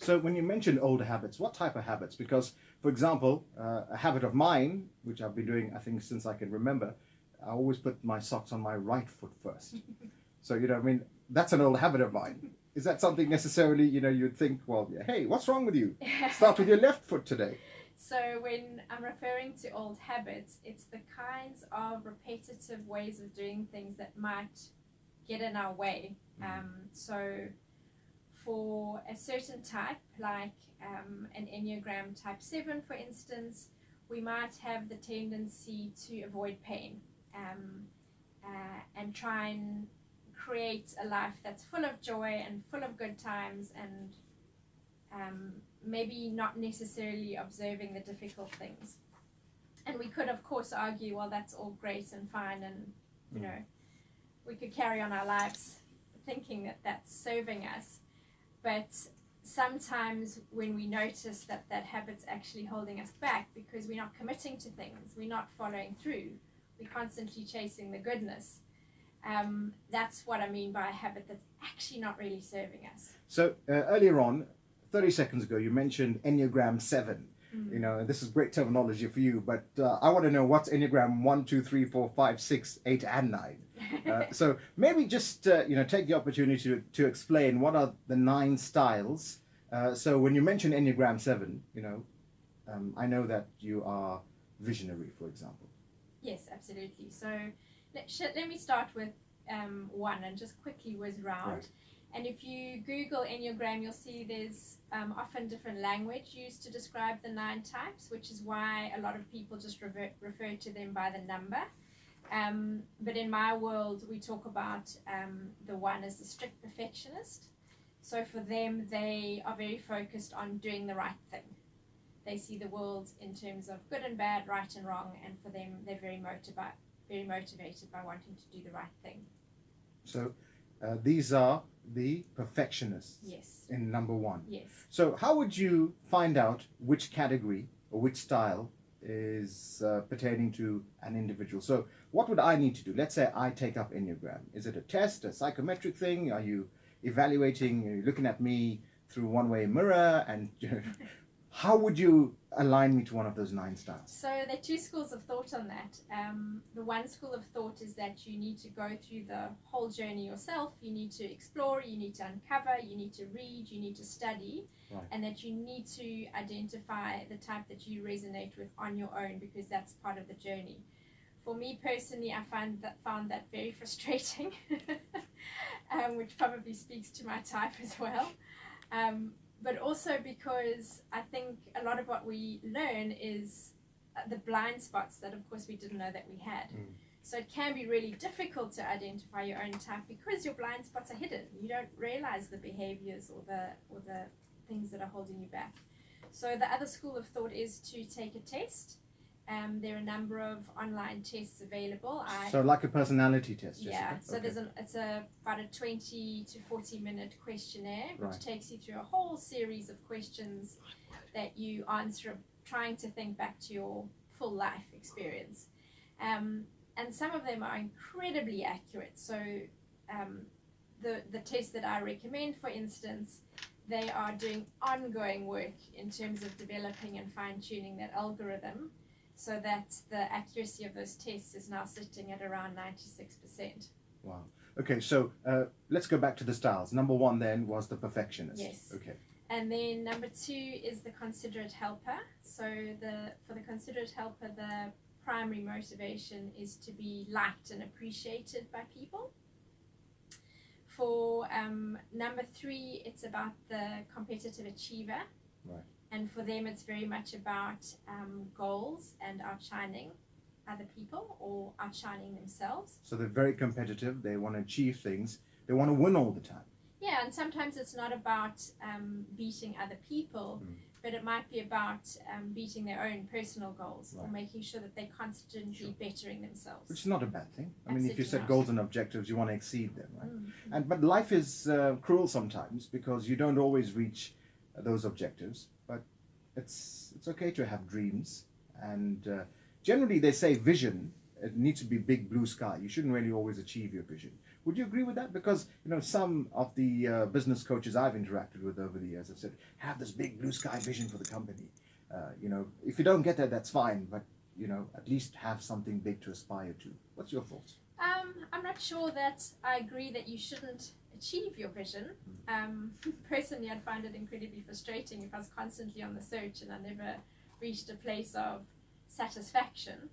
So when you mention old habits, what type of habits? Because, for example, a habit of mine, which I've been doing, I think, since I can remember, I always put my socks on my right foot first. So, I mean, that's an old habit of mine. Is that something necessarily, you'd think, well, yeah, hey, what's wrong with you? Start with your left foot today. So when I'm referring to old habits, it's the kinds of repetitive ways of doing things that might get in our way. So for a certain type, like an Enneagram type 7, for instance, we might have the tendency to avoid pain and try and create a life that's full of joy and full of good times, and maybe not necessarily observing the difficult things. And we could, of course, argue, well, that's all great and fine, and we could carry on our lives thinking that that's serving us. But sometimes when we notice that that habit's actually holding us back because we're not committing to things, we're not following through, we're constantly chasing the goodness, that's what I mean by a habit that's actually not really serving us. So earlier on, 30 seconds ago, you mentioned Enneagram 7. And this is great terminology for you, but I want to know what's Enneagram 1, 2, 3, 4, 5, 6, 8, and 9. So maybe just take the opportunity to explain what are the 9 styles. So when you mention Enneagram 7, I know that you are visionary, for example. Yes, absolutely. So let me start with 1 and just quickly whiz round. Right. And if you Google Enneagram, you'll see there's often different language used to describe the 9 types, which is why a lot of people just refer to them by the number. But in my world, we talk about the 1 as the strict perfectionist. So for them, they are very focused on doing the right thing. They see the world in terms of good and bad, right and wrong, and for them, they're very motivated by wanting to do the right thing. So these are the perfectionists. Yes. In number 1. Yes. So how would you find out which category or which style is pertaining to an individual? So what would I need to do? Let's say I take up Enneagram. Is it a test, a psychometric thing? Are you evaluating, are you looking at me through a one-way mirror? And how would you align me to one of those 9 styles? So there are 2 schools of thought on that. The one school of thought is that you need to go through the whole journey yourself. You need to explore, you need to uncover, you need to read, you need to study, right. And that you need to identify the type that you resonate with on your own, because that's part of the journey. For me personally, I found that very frustrating, which probably speaks to my type as well. But also because I think a lot of what we learn is the blind spots that, of course, we didn't know that we had. So it can be really difficult to identify your own type because your blind spots are hidden. You don't realize the behaviors or the things that are holding you back. So the other school of thought is to take a test. There are a number of online tests available. So like a personality test, Jessica? Yeah, so okay. It's about a 20 to 40 minute questionnaire, which right. takes you through a whole series of questions that you answer, trying to think back to your full life experience. And some of them are incredibly accurate. So the test that I recommend, for instance, they are doing ongoing work in terms of developing and fine-tuning that algorithm, so that the accuracy of those tests is now sitting at around 96%. Wow. Okay, so let's go back to the styles. Number 1 then was the perfectionist. Yes. Okay. And then number 2 is the considerate helper. So for the considerate helper, the primary motivation is to be liked and appreciated by people. For number 3, it's about the competitive achiever. Right. And for them, it's very much about goals and outshining other people or outshining themselves. So they're very competitive. They want to achieve things. They want to win all the time. Yeah, and sometimes it's not about beating other people, but it might be about beating their own personal goals, right. Or making sure that they're constantly bettering themselves. Which is not a bad thing. I Absolutely mean, if you set not. Goals and objectives, you want to exceed them, right? But life is cruel sometimes because you don't always reach those objectives. But it's okay to have dreams. And generally, they say vision, it needs to be big blue sky. You shouldn't really always achieve your vision. Would you agree with that? Because some of the business coaches I've interacted with over the years have said, have this big blue sky vision for the company. If you don't get there, that's fine, but at least have something big to aspire to. What's your thoughts? I'm not sure that I agree that you shouldn't achieve your vision. Personally, I'd find it incredibly frustrating if I was constantly on the search and I never reached a place of satisfaction.